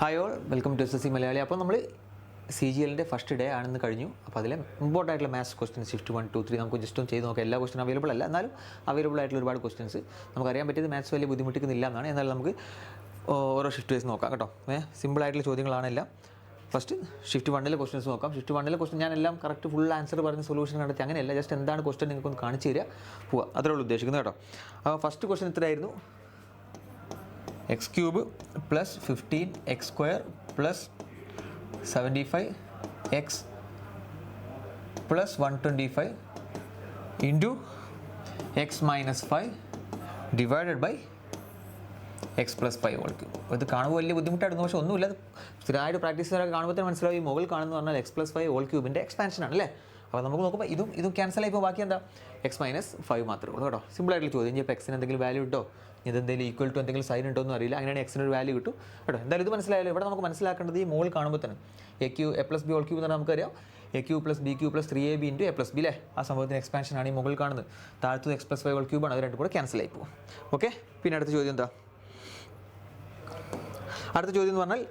Hi all, welcome to SSC Malayali. അപ്പോൾ നമ്മൾ CGL first day ആണെന്ന് കഴിഞ്ഞു. അപ്പോൾ അതിൽ ഇമ്പോർട്ടൻ്റ് ആയിട്ടുള്ള മാത്സ് ക്വസ്റ്റ്യൻസ് ഷിഫ്റ്റ് 1, 2, 3 നമുക്ക് ജസ്റ്റ് ഒന്ന് ചെയ്ത് നോക്കാം. എല്ലാ ക്വസ്റ്റ്യൻ അവൈലബിൾ അല്ല, എന്നാലും അവൈലബിൾ ആയിട്ടുള്ള ഒരുപാട് ക്വസ്റ്റ്യൻസ് നമുക്കറിയാൻ പറ്റിയത് മാത്സ് വലിയ ബുദ്ധിമുട്ടിക്കുന്നില്ല എന്നാണ്. എന്നാൽ നമുക്ക് ഓരോ ഷിഫ്റ്റ് വൈസ് നോക്കാം കേട്ടോ. സിമ്പിളായിട്ടുള്ള ചോദ്യങ്ങളാണെല്ലാം. ഫസ്റ്റ് ഷിഫ്റ്റ് 1 ക്വസ്റ്റ്യൻസ് നോക്കാം. ഷിഫ്റ്റ് 1 ക്വസ്റ്റ്യൻ ഞാനെല്ലാം കറക്റ്റ് ഫുൾ ആൻസർ പറഞ്ഞ് സൊല്യൂഷൻ കണ്ടെത്തി അങ്ങനെയല്ല, ജസ്റ്റ് എന്താണ് ക്വസ്റ്റ്യൻ നിങ്ങൾക്കൊന്ന് കാണിച്ച് തരിക, പോവുക, അത്രേ ഉള്ളൂ ഉദ്ദേശിക്കുന്നത് കേട്ടോ. അപ്പോൾ ഫസ്റ്റ് ക്വസ്റ്റ്യൻ ഇത്രയായിരുന്നു: x³ plus 15x² plus 75x plus 125 into x minus 5 divided by x plus 5 whole cube. അപ്പോൾ ഇത് കാണുമ്പോൾ വലിയ ബുദ്ധിമുട്ടായിരുന്നു, പക്ഷേ ഒന്നുമില്ല. സ്ഥിരമായിട്ട് പ്രാക്ടീസ് ചെയ്താൽ കാണുമ്പോൾ തന്നെ മനസ്സിലാവും. ഈ മുകളിൽ കാണുന്നത് പറഞ്ഞാൽ x plus 5 whole cube എക്സ്പാൻഷനാണ് അല്ലേ. അപ്പോൾ നമുക്ക് നോക്കുമ്പോൾ ഇതും ക്യാൻസൽ ആയിപ്പോൾ ബാക്കി എന്താ, x minus 5 മാത്രമേ ഉള്ളൂ കേട്ടോ. സിമ്പിളായിട്ടുള്ള ചോദ്യം. ഇനി ഇപ്പോൾ എക്സിന് എന്തെങ്കിലും വാല്യൂ കിട്ടോ, ഇതെന്തെങ്കിലും ഈക്വൽ ടു എന്തെങ്കിലും സൈൻ ഉണ്ടോ എന്ന് അറിയില്ല. അങ്ങനെയാണ് എക്സിനൊരു വാല്യൂ കിട്ടും കേട്ടോ. എന്തായാലും ഇത് മനസ്സിലായാലും ഇവിടെ നമുക്ക് മനസ്സിലാക്കേണ്ടത് ഈ മുകളിൽ കാണുമ്പോൾ തന്നെ a plus b whole cube എന്ന് പറഞ്ഞാൽ നമുക്കറിയാം a³ plus b³ plus 3ab into a plus b അല്ലേ. ആ സംഭവത്തിന് എക്സ്പാൻഷനാണ് ഈ മുകളിൽ കാണുന്നത്. താഴത്ത് x plus 5 whole cube ആണ്. അത് രണ്ടും കൂടെ ക്യാൻസൽ ആയി പോകും. ഓക്കെ, പിന്നെ അടുത്ത ചോദ്യം എന്താ? അടുത്ത ചോദ്യം എന്ന് പറഞ്ഞാൽ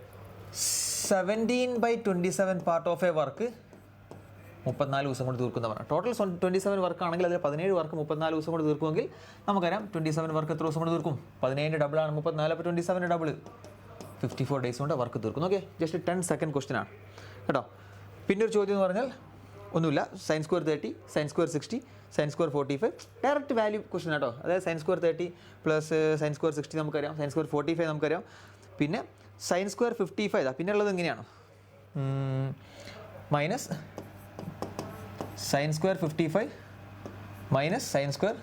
17/27 പാർട്ട് ഓഫ് എ വർക്ക് 34 ദിവസം കൊണ്ട് തീർക്കുന്നതാണ്. ടോട്ടൽ 27 വർക്ക് ആണെങ്കിൽ അതിൽ 17 വർക്ക് 34 ദിവസം കൊണ്ട് തീർക്കുമെങ്കിൽ നമുക്കറിയാം 27 വർക്ക് എത്ര ദിവസം കൊണ്ട് തീർക്കും? 17 ഡബിൾ ആണ് 34, അപ്പോൾ 27 ഡബിൾ 54 ഡേയ്സ് കൊണ്ട് വർക്ക് തീർക്കുന്നു. ഓക്കെ, ജസ്റ്റ് 10 സെക്കൻഡ് ക്വസ്റ്റ്യൻ ആണ് കേട്ടോ. പിന്നെ ഒരു ചോദ്യം എന്ന് പറഞ്ഞാൽ ഒന്നുമില്ല, sin square 30, sin square 60, sin square 45 direct value question കേട്ടോ. അതായത് sin square 30 plus sin square 60 നമുക്കറിയാം, sin square 45 നമുക്കറിയാം, പിന്നെ sin square 55 പിന്നെ ഉള്ളത് എങ്ങനെയാണ്? Minus sin square 55 minus sin square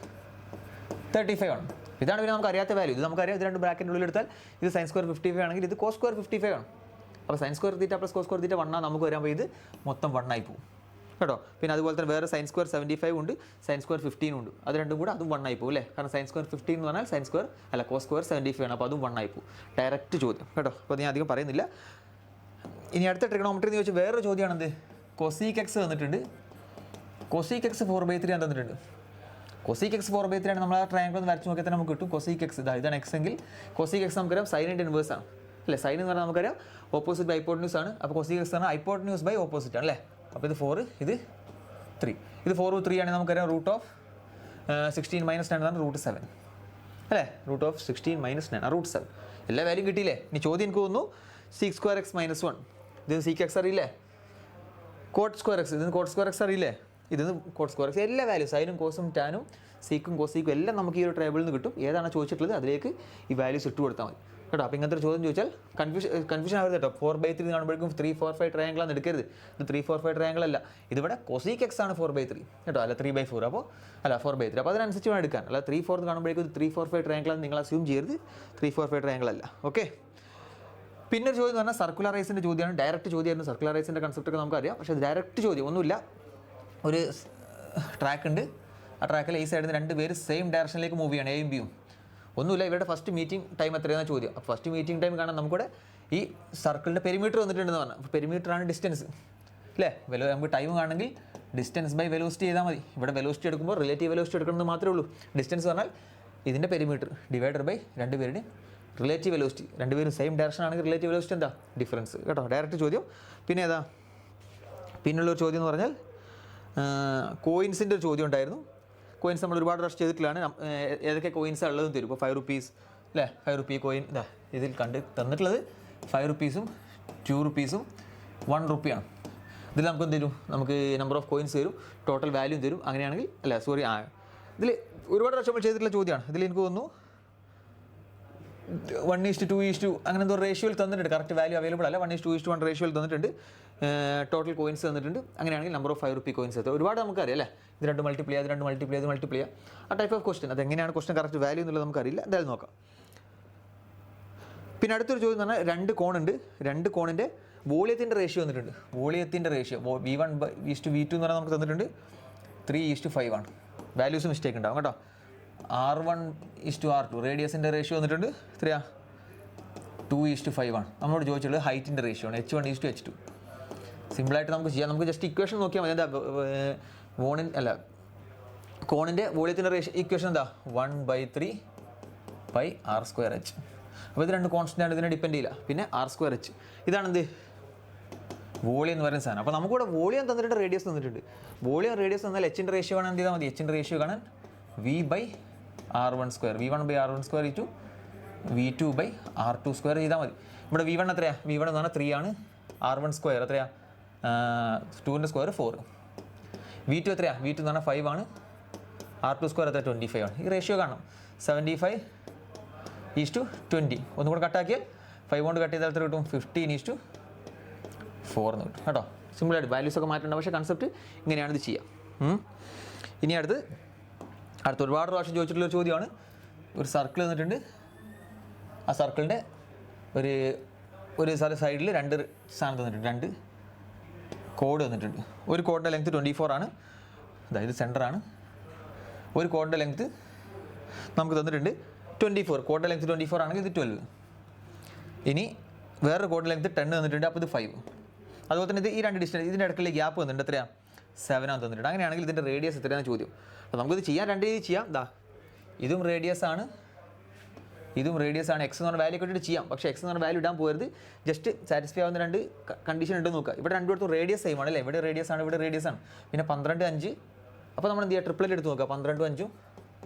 35 ആണ്. ഇതാണ് പിന്നെ നമുക്ക് അറിയാത്ത വാല്യൂ. ഇത് നമുക്കറിയാം, ഇത് രണ്ട് ബ്രാക്കറ്റിൻ്റെ ഉള്ളിൽ എടുത്താൽ ഇത് sin square 55 ആണെങ്കിൽ ഇത് cos square 55 ആണ്. അപ്പോൾ sin square θ plus cos square θ 1 ആണ് നമുക്ക് വരാൻ പോയി, ഇത് മൊത്തം 1 ആയി പോകും കേട്ടോ. പിന്നെ അതുപോലെ തന്നെ വേറെ sin square 75 ഉണ്ട്, sin square 15 ഉണ്ട്. അത് രണ്ടും കൂടെ അതും 1 ആയി പോകും അല്ലേ. കാരണം sin square 15 എന്ന് പറഞ്ഞാൽ sin square അല്ല cos square 75 ആണ്. അപ്പോൾ അതും 1 ആയി പോകും. ഡയറക്റ്റ് ചോദ്യം കേട്ടോ. അപ്പോൾ ഞാൻ അധികം പറയുന്നില്ല. ഇനി അടുത്ത ട്രിഗണോമെട്രി എന്ന് ചോദിച്ചാൽ വേറൊരു ചോദ്യമാണെന്ത്, cosec x തന്നിട്ടുണ്ട്, cosec x 4/3 ആണ് തന്നിട്ടുണ്ട്. cosec x 4/3 ആണ്. നമ്മൾ ആ ട്രയാങ്കിൾ ഒന്ന് വരച്ച് നോക്കിയാൽ തന്നെ നമുക്ക് കിട്ടും. cosec x ഇതാണ് x എങ്കിൽ cosec x നമുക്കറിയാം സൈനിൻ്റെ ഇൻവേഴ്സ് ആണ് അല്ലേ. സൈൻ എന്ന് പറഞ്ഞാൽ നമുക്കറിയാം ഓപ്പോസിറ്റ് ബൈ ഹൈപ്പോട്ടന്യൂസ് ആണ്. അപ്പോൾ cosec x എന്ന് പറഞ്ഞാൽ ഹൈപ്പോട്ടന്യൂസ് ബൈ ഓപ്പോസിറ്റ് ആണ് അല്ലേ. അപ്പോൾ ഇത് 4, ഇത് 3, ഇത് 4 3 ആണെങ്കിൽ നമുക്കറിയാം റൂട്ട് ഓഫ് 16 മൈനസ് 9 എന്നാണ് റൂട്ട് 7 അല്ലേ. Root of 16 minus 9 root 7. എല്ലാ വാല്യൂം കിട്ടിയില്ലേ. ഇനി ചോദ്യം എനിക്ക് തോന്നുന്നു sec square x minus 1, ഇത് sec x അറിയില്ലേ, cot square x, ഇതിന് cot square x അറിയില്ലേ, ഇതിന് cot square x. എല്ലാ വാല്യൂ സൈനും കോസും ടാനും സീക്കും കോസീക്കും എല്ലാം നമുക്ക് ഈ ഒരു ടേബിളിൽ നിന്ന് കിട്ടും. ഏതാണ് ചോദിച്ചിട്ടുള്ളത് അതിലേക്ക് ഈ വാല്യൂസ് ഇട്ട് കൊടുത്താൽ മതി കേട്ടോ. അപ്പോൾ ഇങ്ങനത്തെ ഒരു ചോദ്യം ചോദിച്ചാൽ കൺഫ്യൂഷൻ ആവരുത് കേട്ടോ. 4/3 കാണുമ്പോഴേക്കും 3, 4, 5 ട്രയാങ്കിൾ ആണ് എടുക്കരുത്. ഇത് 3, 4, 5 ട്രയാങ്കിൾ അല്ല. ഇതിവിടെ cosec x ആണ് 4/3 കേട്ടോ, അല്ല 3/4. അപ്പോൾ അല്ല 4/3. അപ്പോൾ അതിനനുസരിച്ച് വേണം എടുക്കാൻ. അല്ല 3, 4 കാണുമ്പോഴേക്കും 3, 4, 5 ട്രയാങ്കിൾ ആണ് നിങ്ങൾ അസ്യൂം ചെയ്യരുത്. 3, 4, 5 ട്രയാങ്കിൾ അല്ല. ഓക്കെ, പിന്നെ ഒരു ചോദ്യം എന്ന് പറഞ്ഞാൽ സർക്കുലറൈസിൻ്റെ ചോദ്യമാണ്. ഡയറക്റ്റ് ചോദ്യമായിരുന്നു. സർക്കുലറൈസിൻ്റെ കൺസെപ്റ്റ് ഒക്കെ നമുക്കറിയാം, പക്ഷേ ഡയറക്റ്റ് ചോദ്യം ഒന്നുമില്ല. ഒരു ട്രാക്ക് ഉണ്ട്, ആ ട്രാക്കിൽ ഈ സൈഡിൽ നിന്ന് 2 പേര് സെയിം ഡയറക്ഷനിലേക്ക് മൂവ് ചെയ്യണം, എയും ബിയും. ഒന്നുമില്ല, ഇവരുടെ ഫസ്റ്റ് മീറ്റിംഗ് ടൈം എത്രയാണ് ചോദ്യം. അപ്പോൾ ഫസ്റ്റ് മീറ്റിംഗ് ടൈം കാണാൻ നമുക്കിവിടെ ഈ സർക്കിളിൻ്റെ പെരിമീറ്റർ വന്നിട്ടുണ്ടെന്ന് പറഞ്ഞാൽ, അപ്പോൾ പെരിമീറ്ററാണ് ഡിസ്റ്റൻസ് അല്ലേ. നമുക്ക് ടൈം കാണണമെങ്കിൽ ഡിസ്റ്റൻസ് ബൈ വെലോസിറ്റി ചെയ്താൽ മതി. ഇവിടെ വെലോസിറ്റി എടുക്കുമ്പോൾ റിലേറ്റീവ് വെലോസിറ്റി എടുക്കണമെന്ന് മാത്രമേ ഉള്ളൂ. ഡിസ്റ്റൻസ് പറഞ്ഞാൽ ഇതിൻ്റെ പെരിമീറ്റർ ഡിവൈഡർ ബൈ 2 പേരുടെയും റിലേറ്റീവ് വെലോസിറ്റി. 2 പേരും സെയിം ഡയറക്ഷൻ ആണെങ്കിൽ റിലേറ്റീവ് വെലോസിറ്റി എന്താ, ഡിഫറൻസ് കേട്ടോ. ഡയറക്റ്റ് ചോദ്യം. പിന്നെ ഏതാ പിന്നുള്ളൊരു ചോദ്യം എന്ന് പറഞ്ഞാൽ കോയിൻസിൻ്റെ ഒരു ചോദ്യം ഉണ്ടായിരുന്നു. കോയിൻസ് നമ്മൾ ഒരുപാട് റഷ് ചെയ്തിട്ടുള്ളതാണ്. ഏതൊക്കെ കോയിൻസാണ് ഉള്ളതെന്ന് തരും. ഇപ്പോൾ 5 റുപ്പീസ് അല്ലേ, 5 റുപ്പീ കോയിൻ ഇതാ ഇതിൽ തന്നിട്ടുള്ളത് 5 റുപ്പീസും 2 റുപ്പീസും 1 റുപ്പിയാണ്. ഇതിൽ നമുക്ക് എന്ത് തരും, നമുക്ക് നമ്പർ ഓഫ് കോയിൻസ് തരും, ടോട്ടൽ വാല്യൂ തരും. അങ്ങനെയാണെങ്കിൽ അല്ല സോറി ഇതിൽ ഒരുപാട് റഷ് നമ്മൾ ചെയ്തിട്ടുള്ള ചോദ്യമാണ്. ഇതിൽ എനിക്ക് തോന്നുന്നു 1:2 അങ്ങനെ എന്തോ റേഷ്യോയിൽ തന്നിട്ടുണ്ട്. കറക്റ്റ് വാല്യൂ അവൈലബിൾ അല്ല. 1:2:1 റേഷ്യോയിൽ തന്നിട്ടുണ്ട്. ടോട്ടൽ കോയിൻസ് തന്നിട്ടുണ്ട്. അങ്ങനെയാണെങ്കിൽ നമ്പർ ഓഫ് 5 റുപ്പീ കോയിൻസ് എത്തും. ഒരുപാട് നമുക്കറിയാം അല്ലേ. ഇത് 2 മൾട്ടിപ്ലൈ ചെയ്യുക, 2 മൾട്ടിപ്ലൈ ചെയ്ത് മൾട്ടിപ്ലൈ ചെയ്യുക. ആ ടൈപ്പ് ഓഫ് ക്വസ്റ്റൻ. അതെങ്ങനെയാണ് ക്വസ്റ്റൻ കറക്റ്റ് വാല്യൂ എന്നുള്ളത് നമുക്കറിയില്ല. എന്തായാലും നോക്കാം. പിന്നെ അടുത്തൊരു ചോദ്യം എന്ന് പറഞ്ഞാൽ 2 കോണുണ്ട്. 2 കോണിൻ്റെ വോളിയത്തിൻ്റെ റേഷ്യോ വന്നിട്ടുണ്ട്. വോളിയത്തിൻ്റെ റേഷ്യോ V1:V2 എന്ന് പറഞ്ഞാൽ നമുക്ക് തന്നിട്ടുണ്ട് 3:5 ആണ്. വാല്യൂസ് മിസ്റ്റേക്ക് ഉണ്ടാവും കേട്ടോ. R1:R2 റേഡിയസിൻ്റെ റേഷ്യോ വന്നിട്ടുണ്ട് 2:5 ആണ്. നമ്മളോട് ചോദിച്ചുള്ളത് ഹൈറ്റിൻ്റെ റേഷ്യോ ആണ്, H1:H2. സിമ്പിളായിട്ട് നമുക്ക് ചെയ്യാം. നമുക്ക് ജസ്റ്റ് ഇക്വേഷൻ നോക്കിയാൽ മതി. എന്താ കോണിൻ്റെ വോളിയത്തിൻ്റെ റേഷ്യോ ഇക്വേഷൻ എന്താ, 1/3 πr²h. അപ്പോൾ ഇത് രണ്ട് കോൺസ്റ്റൻ്റ് ആണ്, ഇതിനെ ഡിപ്പെൻഡ് ചെയ്യില്ല. പിന്നെ r²h ഇതാണ് എന്ത് വോളിയം എന്ന് പറയുന്ന സാധനം. അപ്പോൾ നമുക്കിവിടെ വോളിയം തന്നിട്ടുണ്ട്, റേഡിയസ് തന്നിട്ടുണ്ട്. വോളിയം റേഡിയസ് തന്നാൽ എച്ചിൻ്റെ റേഷ്യോ കാണാൻ എന്ത് ചെയ്താൽ മതി? എച്ചിൻ്റെ റേഷ്യോ കാണാൻ v/r1², v1/r1² ഇറ്റു v2/r2² ചെയ്താൽ മതി. ഇവിടെ v1 എത്രയാണ്? v1 എന്ന് പറഞ്ഞാൽ 3 ആണ്. r1² എത്രയാണ്? 2ൻ്റെ സ്ക്വയർ 4. v2 എത്രയാണ്? v2 എന്ന് പറഞ്ഞാൽ 5 ആണ്. r2² എത്ര? 25 ആണ്. ഈ റേഷ്യോ കാണണം. 75:20. ഒന്നും കൂടെ കട്ടാക്കിയാൽ 5 കൊണ്ട് കട്ട് ചെയ്താൽ എത്ര കിട്ടും? 15:4 എന്ന് കിട്ടും കേട്ടോ. സിമ്പിളായിട്ട് വാല്യൂസ് ഒക്കെ മാറ്റേണ്ട, പക്ഷേ കൺസെപ്റ്റ് ഇങ്ങനെയാണ് ഇത് ചെയ്യുക. ഇനി അടുത്ത് ഒരുപാട് പ്രാവശ്യം ചോദിച്ചിട്ടുള്ളൊരു ചോദ്യമാണ്. ഒരു സർക്കിൾ തന്നിട്ടുണ്ട്, ആ സർക്കിളിൻ്റെ ഒരു സൈഡിൽ രണ്ട് സാധനം തന്നിട്ടുണ്ട്, രണ്ട് കോഡ് തന്നിട്ടുണ്ട്. ഒരു കോഡിൻ്റെ ലെങ്ത് 24 ആണ്, അതായത് സെൻറ്ററാണ്. ഒരു കോഡിൻ്റെ ലെങ്ത് നമുക്ക് തന്നിട്ടുണ്ട് 24. കോഡിൻ്റെ ലെങ്ത് 24 ആണെങ്കിൽ ഇത് 12. ഇനി വേറൊരു കോഡിൻ്റെ ലെങ്ത് 10 തന്നിട്ടുണ്ട്, അപ്പോൾ ഇത് 5. അതുപോലെ തന്നെ ഇത് ഈ രണ്ട് ഡിസ്റ്റൻസ്, ഇതിൻ്റെ ഇടയ്ക്കുള്ള ഗ്യാപ്പ് വന്നിട്ടുണ്ട്, എത്രയാണ്? 7 ആണ് തന്നിട്ടുണ്ട്. അങ്ങനെയാണെങ്കിൽ ഇതിൻ്റെ റേഡിയസ് എത്രയാണ് ചോദ്യം. അപ്പോൾ നമുക്കിത് ചെയ്യാൻ രണ്ട് രീതി ചെയ്യാം. ഇതും റേഡിയസ് ആണ്, ഇതും റേഡിയസ് ആണ്. എക്സ് എന്ന് പറഞ്ഞ വാല്യൂ ഇട്ടിട്ട് ചെയ്യാം, പക്ഷേ എക്സ് എന്ന് പറഞ്ഞ വാല്യൂ ഇടാൻ പോകരുത്. ജസ്റ്റ് സാറ്റിസ്ഫൈ ആവുന്ന രണ്ട് കണ്ടീഷൻ ഉണ്ട് നോക്കുക. ഇവിടെ രണ്ടിടത്തും റേഡിയസ് സെയിം ആണ് അല്ലേ? ഇവിടെ റേഡിയസ് ആണ്, ഇവിടെ റേഡിയസ് ആണ്. പിന്നെ 12, 5. അപ്പോൾ നമ്മൾ എന്ത് ചെയ്യുക? ട്രിപ്ലറ്റ് എടുത്ത് നോക്കുക. 12, 5.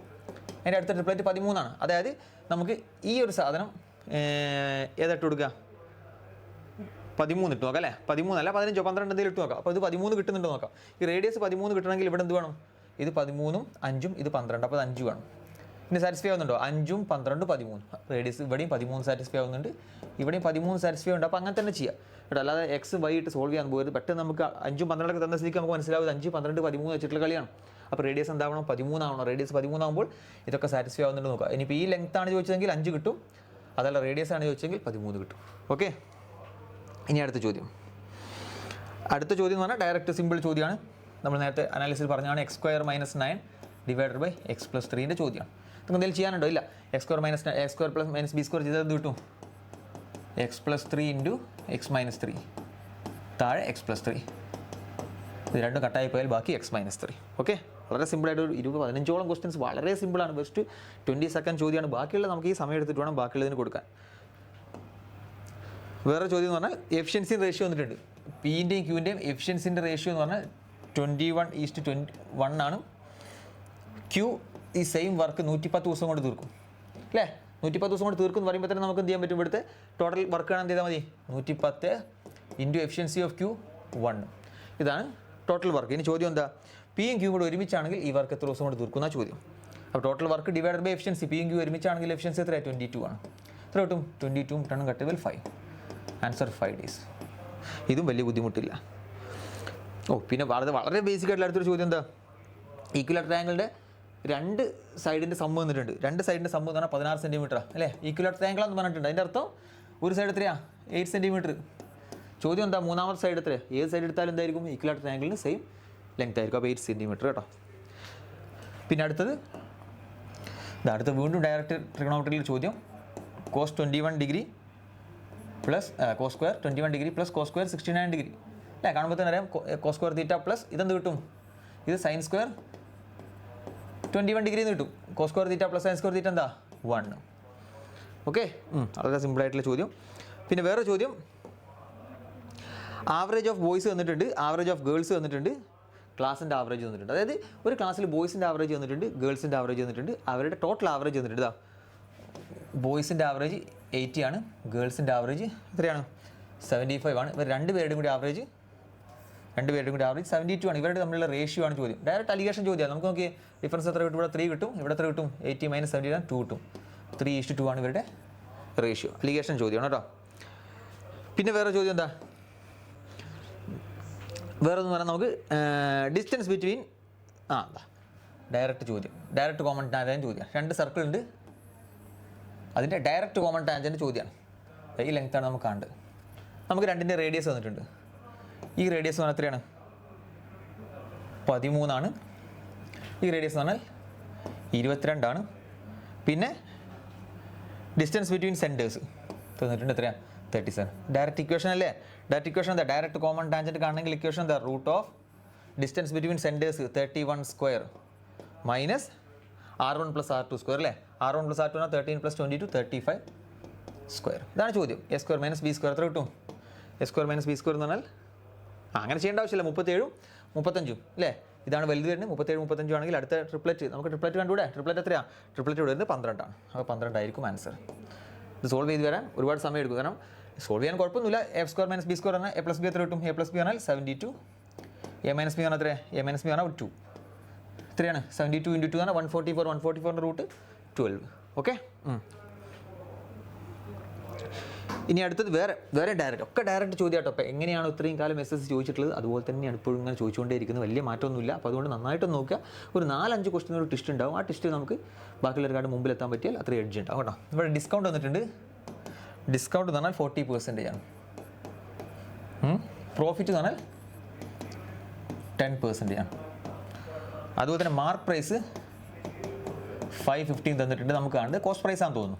അതിൻ്റെ അടുത്ത ട്രിപ്ലറ്റ് 13 ആണ്. അതായത് നമുക്ക് ഈ ഒരു സാധനം ഏതായിട്ട് കൊടുക്കുക? 13 ഇട്ട് നോക്കാം അല്ലേ? 13 അല്ല 15, 12 എന്തെങ്കിലും ഇട്ട് നോക്കാം. അപ്പോൾ ഇത് 13 കിട്ടുന്നുണ്ടോ നോക്കാം. ഈ റേഡിയസ് 13 കിട്ടണമെങ്കിൽ ഇവിടെ എന്ത് വേണം? ഇത് 13ഉം 5ഉം ഇത് 12, അപ്പോൾ 5 വേണം. ഇനി സാറ്റിസ്ഫൈ ആവുന്നുണ്ടോ? 5ഉം 12, 13. റേഡിയസ് ഇവിടെയും 13 സാറ്റിസ്ഫൈ ആവുന്നുണ്ട്, ഇവിടെയും 13 സാറ്റിസ്ഫൈ ഉണ്ട്. അപ്പോൾ അങ്ങനെ തന്നെ ചെയ്യാം കേട്ടോ. അല്ലാതെ എക്സ് വൈ ഇട്ട് സോൾവ് ചെയ്യാൻ പോയത്. പെട്ടെന്ന് നമുക്ക് 5ഉം 12 തന്ന സ്ഥിതിക്ക് നമുക്ക് മനസ്സിലാവും 5, 12, 13 വെച്ചിട്ടുള്ള കളിയാണ്. അപ്പോൾ റേഡിയസ് എന്താവണം? 13 ആവണം. റേഡിയസ് 13 ആകുമ്പോൾ ഇതൊക്കെ സാറ്റിസ്ഫൈ ആവുന്നുണ്ട് നോക്കുക. ഇനിയിപ്പോൾ ഈ ലെങ്ത് ആണ് ചോദിച്ചതെങ്കിൽ 5 കിട്ടും, അതല്ല റേഡിയസ് ആണ് ചോദിച്ചെങ്കിൽ 13 കിട്ടും. ഓക്കെ, ഇനി അടുത്ത ചോദ്യം. അടുത്ത ചോദ്യം എന്ന് പറഞ്ഞാൽ ഡയറക്റ്റ് സിമ്പിൾ ചോദ്യമാണ്. നമ്മൾ നേരത്തെ അനാലിസിൽ പറഞ്ഞാണ് x² - 9 ഡിവൈഡഡ് ബൈ x+3ൻ്റെ ചോദ്യമാണ്. നിങ്ങൾക്ക് എന്തെങ്കിലും ചെയ്യാനുണ്ടോ? ഇല്ല. x² - 9 x² + -b² ചെയ്താൽ എന്ത് കിട്ടും? x+3 × x-3 താഴെ x+3. ഇത് രണ്ടും കട്ടായി പോയാൽ ബാക്കി x-3. ഓക്കെ, വളരെ സിമ്പിളായിട്ട് ഒരു 15ഓളം ക്വസ്റ്റ്യൻസ് വളരെ സിമ്പിളാണ്. ജസ്റ്റ് 20 സെക്കൻഡ് ചോദ്യമാണ്. ബാക്കിയുള്ള നമുക്ക് ഈ സമയം എടുത്തിട്ട് വേണം ബാക്കിയുള്ളതിന് കൊടുക്കാൻ. വേറെ ചോദ്യം എന്ന് പറഞ്ഞാൽ എഫിഷ്യൻസി റേഷ്യോ വന്നിട്ടുണ്ട്. പിൻ്റെയും ക്യൂവിൻ്റെയും എഫിഷ്യൻസിൻ്റെ റേഷ്യോ എന്ന് പറഞ്ഞാൽ 21:21 ആണ്. ക്യൂ ഈ സെയിം വർക്ക് 110 ദിവസം കൊണ്ട് തീർക്കും അല്ലേ? 110 ദിവസം കൊണ്ട് തീർക്കും എന്ന് പറയുമ്പോൾ തന്നെ നമുക്ക് എന്ത് ചെയ്യാൻ പറ്റും? ഇവിടുത്തെ ടോട്ടൽ വർക്ക് ആണ് എന്ത് ചെയ്താൽ മതി? 110 × എഫിഷ്യൻസി ഓഫ് ക്യൂ 1. ഇതാണ് ടോട്ടൽ വർക്ക്. ഇനി ചോദ്യം എന്താ? പിയും ക്യൂ കൂടെ ഒരുമിച്ചാണെങ്കിൽ ഈ വർക്ക് എത്ര ദിവസം കൊണ്ട് തീർക്കുന്ന ചോദ്യം. അപ്പോൾ total work divided by efficiency. പിയും ക്യൂ ഒരുമിച്ചാണെങ്കിൽ എഫിഷ്യൻസി എത്രയാണ്? 22 ആണ്. എത്ര കിട്ടും? 22 10 കട്ട് 5. Answer 5 days. ഇതും വലിയ ബുദ്ധിമുട്ടില്ല. പിന്നെ വളരെ ബേസിക് ആയിട്ടുള്ള അടുത്തൊരു ചോദ്യം എന്താ? ഈക്വൽ ട്രയാങ്കിളിൻ്റെ രണ്ട് സൈഡിൻ്റെ സമ്മ് വന്നിട്ടുണ്ട്. രണ്ട് സൈഡിൻ്റെ സമ്മ് എന്ന് പറഞ്ഞാൽ 16 സെൻറ്റിമീറ്റർ അല്ലേ? ഈക്വൽ ട്രയാങ്കിൾ എന്ന് പറഞ്ഞിട്ടുണ്ട്. അതിൻ്റെ അർത്ഥം ഒരു സൈഡ് എത്രയാണ്? 8 സെൻറ്റിമീറ്റർ. ചോദ്യം എന്താ? മൂന്നാമത്തെ സൈഡ് എത്രയാണ്? ഏത് സൈഡ് എടുത്താലും എന്തായിരിക്കും? ഈക്വൽ ട്രയാങ്കിളിന് സെയിം ലെങ്ത് ആയിരിക്കും. അപ്പോൾ 8 സെൻറ്റിമീറ്റർ കേട്ടോ. പിന്നെ അടുത്തത് വീണ്ടും ഡയറക്റ്റ് ട്രിഗണോമെട്രിയിൽ ചോദ്യം. cos 21 degree plus cos² 21 degree plus cos² 69 degree അല്ലേ? കാണുമ്പോൾ തന്നെ അറിയാം cos² തീറ്റ പ്ലസ് ഇതെന്ത് കിട്ടും? ഇത് sin² 21 ഡിഗ്രി എന്ന് കിട്ടും. cos² തീറ്റ പ്ലസ് sin² തീറ്റ എന്താ? 1. ഓക്കെ, വളരെ സിമ്പിളായിട്ടുള്ള ചോദ്യം. പിന്നെ വേറെ ചോദ്യം, ആവറേജ് ഓഫ് ബോയ്സ് തന്നിട്ടുണ്ട്, ആവറേജ് ഓഫ് ഗേൾസ് തന്നിട്ടുണ്ട്, ക്ലാസിൻ്റെ ആവറേജ് തന്നിട്ടുണ്ട്. അതായത് ഒരു ക്ലാസ്സിൽ ബോയ്സിൻ്റെ ആവറേജ് തന്നിട്ടുണ്ട്, ഗേൾസിൻ്റെ ആവറേജ് തന്നിട്ടുണ്ട്, അവരുടെ ടോട്ടൽ ആവറേജ് തന്നിട്ടുണ്ട്. ഇതാ ബോയ്സിൻ്റെ ആവറേജ് 80 ആണ്, ഗേൾസിൻ്റെ ആവറേജ് എത്രയാണ്? 75 ആണ്. ഇവർ രണ്ടുപേരുടെയും കൂടി ആവറേജ് 72 ആണ്. ഇവരുടെ തമ്മിലുള്ള റേഷ്യോ ആണ് ചോദ്യം. ഡയറക്റ്റ് അലിഗേഷൻ ചോദ്യമാണ്. നമുക്ക് നോക്കി ഡിഫറൻസ് എത്ര കിട്ടും? ഇവിടെ 3 കിട്ടും, ഇവിടെ എത്ര കിട്ടും? 80 - 70 2 കിട്ടും. 3:2 ആണ് ഇവരുടെ റേഷ്യോ. അലിഗേഷൻ ചോദ്യമാണ് കേട്ടോ. പിന്നെ വേറെ ചോദ്യം എന്താ? വേറെ ഒന്ന് പറഞ്ഞാൽ നമുക്ക് ഡിസ്റ്റൻസ് ബിറ്റ്വീൻ ഡയറക്റ്റ് ചോദ്യം, ഡയറക്റ്റ് കോമൺ ടാൻജൻറ്റ് ചോദ്യം. രണ്ട് സർക്കിൾ ഉണ്ട്, അതിൻ്റെ ഡയറക്റ്റ് കോമൺ ടാൻജൻറ്റ് ചോദ്യമാണ്. ഈ ലെങ്ത്താണ് നമുക്ക് കാണേണ്ടത്. നമുക്ക് രണ്ടിൻ്റെ റേഡിയസ് തന്നിട്ടുണ്ട്. ഈ റേഡിയസ് പറഞ്ഞാൽ എത്രയാണ്? 13 ആണ്. ഈ റേഡിയസ് എന്ന് പറഞ്ഞാൽ 22 ആണ്. പിന്നെ ഡിസ്റ്റൻസ് ബിറ്റ്വീൻ സെൻറ്റേഴ്സ് തന്നിട്ടുണ്ട്, എത്രയാണ്? 37. ഡയറക്റ്റ് ഇക്വേഷൻ അല്ലേ? ഡയറക്റ്റ് ഇക്വേഷൻ എന്താ? ഡയറക്റ്റ് കോമൺ ടാൻജൻറ്റ് കാണണമെങ്കിൽ ഇക്വേഷൻ എന്താ? Root of distance between centres 31² minus r1 + r2² അല്ലേ? r1 + r2 13 + 22 35 square. ഇതാണ് ചോദ്യം. A square minus B square എത്ര കിട്ടും? A square minus B square എന്ന് പറഞ്ഞാൽ അങ്ങനെ ചെയ്യേണ്ട ആവശ്യമില്ല. 37ഉം 35ഉം അല്ലേ? ഇതാണ് വലുത് വരുന്നത്. 37 35 ആണെങ്കിൽ അടുത്ത ട്രിപ്ലറ്റ് നമുക്ക് ട്രിപ്ലറ്റ് കണ്ടുകൂടെ? ട്രിപ്ലറ്റ് എത്രയാണ്? ട്രിപ്ലറ്റ് ഇവിടെ വരുന്നത് 12 ആണ്. അപ്പോൾ 12 ആയിരിക്കും ആൻസർ. ഇത് സോൾവ് ചെയ്ത് വരാൻ ഒരുപാട് സമയം എടുക്കും. കാരണം സോൾവ് ചെയ്യാൻ കുഴപ്പമൊന്നുമില്ല. A square minus B square പറഞ്ഞാൽ എ പ്ലസ് ബി എത്ര കിട്ടും? എ പ്ലസ് ബി പറഞ്ഞാൽ 72. എ മൈനസ് ബി പറഞ്ഞാൽ എത്ര? എ മൈനസ് ബി പറഞ്ഞാൽ 2. എത്രയാണ്? 72 × 2 പറഞ്ഞാൽ 144. 144ൻ്റെ റൂട്ട് 12. ഓക്കെ. ഇനി അടുത്തത് വേറെ ഡയറക്റ്റ് ഒക്കെ ഡയറക്റ്റ് ചോദ്യം കേട്ടോ. അപ്പോൾ എങ്ങനെയാണ് ഇത്രയും കാലം എസ് എസ് ചോദിച്ചിട്ടുള്ളത് അതുപോലെ തന്നെയാണ് ഇപ്പോഴും ഇങ്ങനെ ചോദിച്ചുകൊണ്ടേയിരിക്കുന്നത്. വലിയ മാറ്റമൊന്നുമില്ല. അപ്പോൾ അതുകൊണ്ട് നന്നായിട്ട് നോക്കുക. ഒരു 4-5 ക്വസ്റ്റിന് ഒരു ടിസ്റ്റ് ഉണ്ടാവും. ആ ടിസ്റ്റ് നമുക്ക് ബാക്കിയുള്ളവരുടെ മുമ്പിൽ എത്താൻ പറ്റിയാൽ അത്ര എഡ്ജ് ഉണ്ടാവും കേട്ടോ. ഇവിടെ ഡിസ്കൗണ്ട് വന്നിട്ടുണ്ട്. ഡിസ്കൗണ്ട് എന്ന് പറഞ്ഞാൽ 40% ആണ്. പ്രോഫിറ്റ് എന്ന് പറഞ്ഞാൽ 10% ആണ്. അതുപോലെ തന്നെ മാർക്ക് പ്രൈസ് 515 തന്നിട്ടുണ്ട്. നമുക്ക് കാണുന്നത് കോസ്റ്റ് പ്രൈസ് ആണെന്ന് തോന്നുന്നു.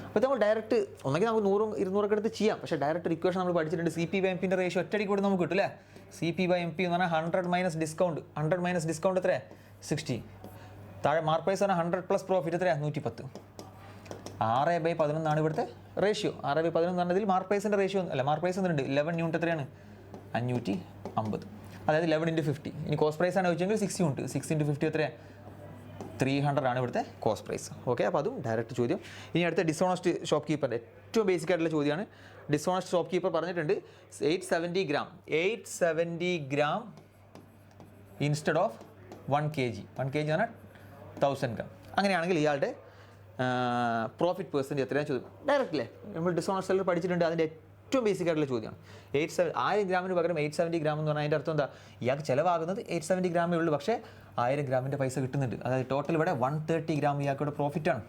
അപ്പോൾ നമ്മൾ ഡയറക്റ്റ് ഒന്നെങ്കിൽ നമുക്ക് 100-200 എടുത്ത് ചെയ്യാം. പക്ഷേ ഡയറക്റ്റ് ഇക്വേഷൻ നമ്മൾ പഠിച്ചിട്ടുണ്ട്. CP/MP റേഷ്യോ ഒറ്റയടിക്ക് കൂടെ നമുക്ക് കിട്ടും അല്ലേ? CP/MP എന്ന് പറഞ്ഞാൽ 100 മൈനസ് ഡിസ്കൗണ്ട്. 100 മൈനസ് ഡിസ്കൗണ്ട് എത്ര? 60. താഴെ മാർക്ക് പ്രൈസ് പറഞ്ഞാൽ 100 പ്ലസ് പ്രോഫിറ്റ് എത്ര? 110. 6/11 ഇവിടുത്തെ റേഷ്യോ. 6/11 എന്ന് പറഞ്ഞതിൽ മാർക്ക് പ്രൈസിൻ്റെ റേഷ്യോ അല്ല, മാർക്ക് പ്രൈസ് എന്തുണ്ട്? 11 യൂണിറ്റ് എത്രയാണ്? 550. അതായത് 11 × 50. ഇനി കോസ്റ്റ് പ്രൈസ് ആണ് ചോദിച്ചെങ്കിൽ 6 യൂണിറ്റ്. 6 × 50 എത്രയാണ്? 300 ആണ് ഇവിടുത്തെ കോസ്റ്റ് പ്രൈസ്. ഓക്കെ. അപ്പോൾ അതും ഡയറക്റ്റ് ചോദ്യം. ഇനി അടുത്ത ഡിസോണസ്റ്റ് ഷോപ്പ് കീപ്പറിൻ്റെ ഏറ്റവും ബേസിക് ആയിട്ടുള്ള ചോദ്യമാണ്. ഡിസോണസ്റ്റ് ഷോപ്പ് കീപ്പർ പറഞ്ഞിട്ടുണ്ട് 870 gram instead of 1 kg. 1 kg ആണ് 1000 ഗ്രാം. അങ്ങനെയാണെങ്കിൽ ഇയാളുടെ പ്രോഫിറ്റ് പെർസെൻറ്റ് എത്രയാണ് ചോദ്യം. ഡയറക്റ്റ് അല്ലേ? നമ്മൾ ഡിസോണസ്റ്റ് പഠിച്ചിട്ടുണ്ട്. അതിൻ്റെ ഏറ്റവും ബേസിക് ആയിട്ടുള്ള ചോദ്യമാണ്. 1000 ഗ്രാമിന് പകരം 870 ഗ്രാം എന്ന് പറഞ്ഞാൽ അതിൻ്റെ അർത്ഥം എന്താ? ഇയാൾക്ക് ചിലവാകുന്നത് 870 ഗ്രാമേ ഉള്ളൂ. പക്ഷേ 1000 ഗ്രാമിൻ്റെ പൈസ കിട്ടുന്നുണ്ട്. അതായത് ടോട്ടൽ ഇവിടെ 130 ഗ്രാം ഇയാൾക്കിവിടെ പ്രോഫിറ്റാണ്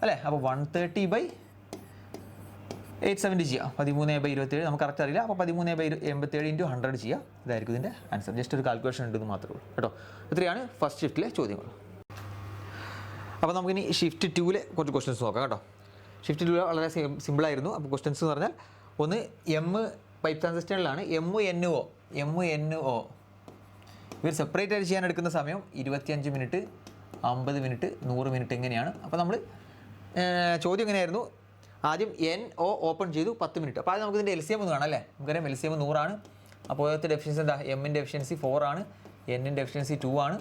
അല്ലേ? അപ്പോൾ 130/870 ചെയ്യുക. 13/27 നമുക്ക് കറക്റ്റ് അറിയില്ല. അപ്പോൾ 13/87 × 100 ചെയ്യുക. ഇതായിരിക്കും ഇതിൻ്റെ ആൻസർ. ജസ്റ്റ് ഒരു കാൽക്കുലേഷൻ ഉണ്ടെന്ന് മാത്രമേ ഉള്ളൂ കേട്ടോ. ഇത്രയാണ് ഫസ്റ്റ് ഷിഫ്റ്റിലെ ചോദ്യങ്ങൾ. അപ്പോൾ നമുക്കിനി ഷിഫ്റ്റ് 2-ലെ കുറച്ച് ക്വസ്റ്റ്യൻസ് നോക്കാം കേട്ടോ. ഷിഫ്റ്റ് 2 വളരെ സിമ്പിളായിരുന്നു. അപ്പോൾ ക്വസ്റ്റ്യൻസ് എന്ന് പറഞ്ഞാൽ ഒന്ന് പൈപ്പ് ട്രാൻസിസ്റ്ററിലാണ് MNO ഇവർ സെപ്പറേറ്റ് ആയിട്ട് ചെയ്യാൻ എടുക്കുന്ന സമയം 25 മിനിറ്റ്, 50 മിനിറ്റ്, 100 മിനിറ്റ് എങ്ങനെയാണ്. അപ്പോൾ നമ്മൾ ചോദ്യം എങ്ങനെയായിരുന്നു? ആദ്യം NO ഓപ്പൺ ചെയ്തു 10 മിനിറ്റ്. അപ്പോൾ അത് നമുക്ക് ഇതിൻ്റെ LCM ഒന്ന് കാണാം അല്ലേ? നമുക്കറിയാം LCM 100 ആണ്. അപ്പോൾ അതിൻ്റെ എഫിഷ്യൻസി എന്താ? M-ൻ്റെ എഫിഷ്യൻസി 4 ആണ്, N-ൻ്റെ എഫിഷ്യൻസി 2 ആണ്,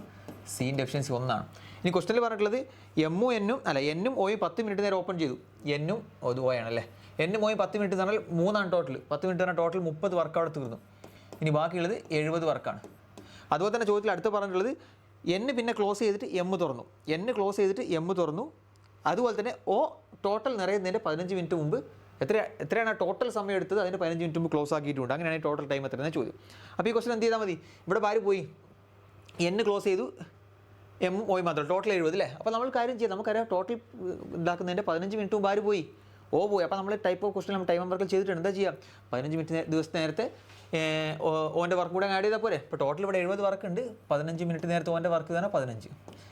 C-ൻ്റെ എഫിഷ്യൻസി 1 ആണ്. ഇനി ക്വസ്റ്റനിൽ പറഞ്ഞിട്ടുള്ളത് N-ഉം O'യും 10 മിനിറ്റ് നേരം ഓപ്പൺ ചെയ്തു. N-ഉം O ആണല്ലേ? N-ഉം O'യും 10 മിനിറ്റ് എന്ന് പറഞ്ഞാൽ 3 ആണ് ടോട്ടൽ. 10 മിനിറ്റ് പറഞ്ഞാൽ ടോട്ടൽ 30 വർക്ക് അവിടെ തീർന്നു. ഇനി ബാക്കിയുള്ളത് 70 വർക്കാണ്. അതുപോലെ തന്നെ ചോദ്യത്തിൽ അടുത്ത് പറഞ്ഞിട്ടുള്ളത് N പിന്നെ ക്ലോസ് ചെയ്തിട്ട് M തുറന്നു. N ക്ലോസ് ചെയ്തിട്ട് M തുറന്നു. അതുപോലെ തന്നെ O ടോട്ടൽ നിറയുന്നതിൻ്റെ 15 മിനിറ്റ് മുമ്പ് എത്രയാണ് ടോട്ടൽ സമയം എടുത്തത്? അതിൻ്റെ 15 മിനിറ്റ് മുമ്പ് ക്ലോസ് ആക്കിയിട്ടുണ്ട്. അങ്ങനെയാണ് ടോട്ടൽ ടൈം എത്രയെന്ന് ചോദ്യം. അപ്പോൾ ഈ ക്വസ്റ്റൻ എന്ത് ചെയ്താൽ മതി? ഇവിടെ ഭാര്യ പോയി N ക്ലോസ് ചെയ്തു, M-ഉം O'യും മാത്രം ടോട്ടൽ 70 അല്ലേ? അപ്പോൾ നമ്മൾ കാര്യം ചെയ്യാം. നമുക്കറിയാം ടോട്ടൽ ഇതാക്കുന്നതിൻ്റെ 15 മിനിറ്റ് മുമ്പ് ഭാര്യ പോയി, O പോയി. അപ്പോൾ നമ്മൾ ടൈപ്പ് ഓഫ് ക്വസ്റ്റൻ നമ്മൾ ടൈം വർക്കിൽ ചെയ്തിട്ടുണ്ട്. എന്താ ചെയ്യാം? 15 മിനിറ്റ് ദിവസത്തെ നേരത്തെ ഓൻ്റെ വർക്ക് കൂടെ ആഡ് ചെയ്താൽ പോരെ? ഇപ്പോൾ ടോട്ടൽ ഇവിടെ 70 വർക്ക് ഉണ്ട്. 15 മിനിറ്റ് നേരത്തെ ഓൻ്റെ വർക്ക് തന്നെ 15.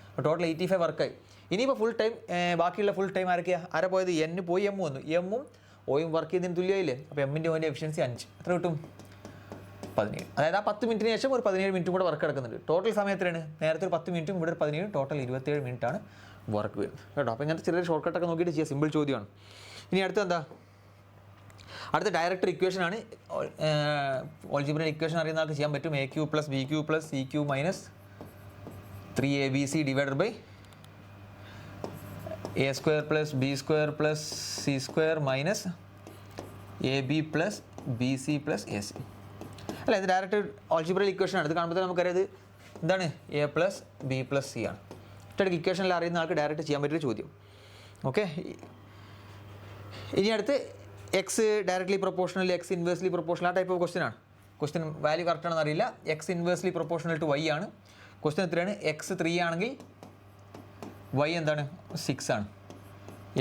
അപ്പോൾ ടോട്ടൽ 85 വർക്കായി. ഇനിയിപ്പോൾ ഫുൾ ടൈം ബാക്കിയുള്ള ഫുൾ ടൈം ആരാ പോയത്? N പോയി, M വന്നു. M-ഉം O'യും വർക്ക് ചെയ്തതിന് തുല്യമായില്ലേ? അപ്പോൾ M-ൻ്റെ O'ൻ്റെ എഫിഷ്യൻസി 5. എത്ര കിട്ടും? 17. അതായത് ആ 10 മിനിറ്റിന് ശേഷം ഒരു 17 മിനിറ്റും കൂടെ വർക്ക് കിടക്കുന്നുണ്ട്. ടോട്ടൽ സമയം എത്രയാണ്? നേരത്തെ ഒരു 10 മിനിറ്റും ഇവിടെ ഒരു 17, ടോട്ടൽ 27 മിനിറ്റാണ് വർക്ക് വരുന്നത് കേട്ടോ. അപ്പോൾ ഇങ്ങനത്തെ ചെറിയൊരു ഷോർട്ട് കട്ടൊക്കെ നോക്കിയിട്ട് ചെയ്യാം. സിമ്പിൾ ചോദ്യമാണ്. ഇനി അടുത്ത എന്താ? അടുത്ത ഡയറക്റ്റ് ഇക്വേഷൻ ആണ്. ഓൾജിബ്രയിൽ ഇക്വേഷൻ അറിയുന്ന ആൾക്ക് ചെയ്യാൻ പറ്റും. AQ + BQ + CQ - 3ABC / A² + B² + C² - AB + BC + AC അല്ല. ഇത് ഡയറക്റ്റ് ഓൾജിബ്രയിൽ ഇക്വേഷൻ ആണ്. ഇത് കാണുമ്പോൾ നമുക്കറിയാം ഇത് എന്താണ്? A + B + C ആണ്. ഒറ്റയ്ക്ക് ഇക്വേഷനിൽ അറിയുന്ന ആൾക്ക് ഡയറക്റ്റ് ചെയ്യാൻ പറ്റിയ ചോദ്യം. ഓക്കെ. ഇനി അടുത്ത് X directly proportional, X inversely proportional, ആ ടൈപ്പ് ഓഫ് ക്വസ്റ്റ്യൻ ആണ്. ക്വസ്റ്റ്യൻ വാല്യൂ കറക്റ്റ് ആണെന്ന് അറിയില്ല. X inversely proportional to Y ആണ്. ക്വസ്റ്റ്യൻ എത്രയാണ്? X 3 ആണെങ്കിൽ Y എന്താണ്? 6 ആണ്.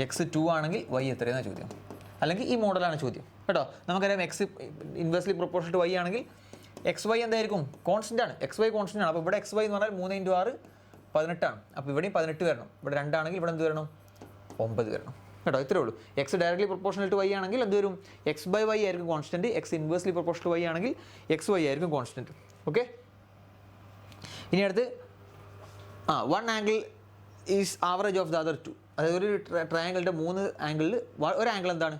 X 2 ആണെങ്കിൽ Y എത്രയാണ് ചോദ്യം. അല്ലെങ്കിൽ ഈ മോഡലാണ് ചോദ്യം കേട്ടോ. നമുക്കറിയാം X inversely proportional to Y ആണെങ്കിൽ XY എന്തായിരിക്കും? കോൺസ്റ്റൻ്റ് ആണ്. XY കോൺസ്റ്റൻ്റ് ആണ്. അപ്പോൾ ഇവിടെ XY എന്ന് പറഞ്ഞാൽ 3 × 6 18 ആണ്. അപ്പോൾ ഇവിടെയും 18 വരണം. ഇവിടെ 2 ആണെങ്കിൽ ഇവിടെ എന്ത് വരണം? 9 വരണം കേട്ടോ. ഇത്രേ ഉള്ളൂ. X directly proportional to Y ആണെങ്കിൽ എന്ത് വരും? X/Y ആയിരിക്കും constant. X inversely proportional to Y ആണെങ്കിൽ XY ആയിരിക്കും കോൺസ്റ്റൻറ്റ്. ഓക്കെ. ഇനി അടുത്ത് 1 angle is average of the other 2. അതായത് ഒരു ട്രയാങ്കിളിൻ്റെ 3 ആംഗിളിൽ ഒരു ആംഗിൾ എന്താണ്?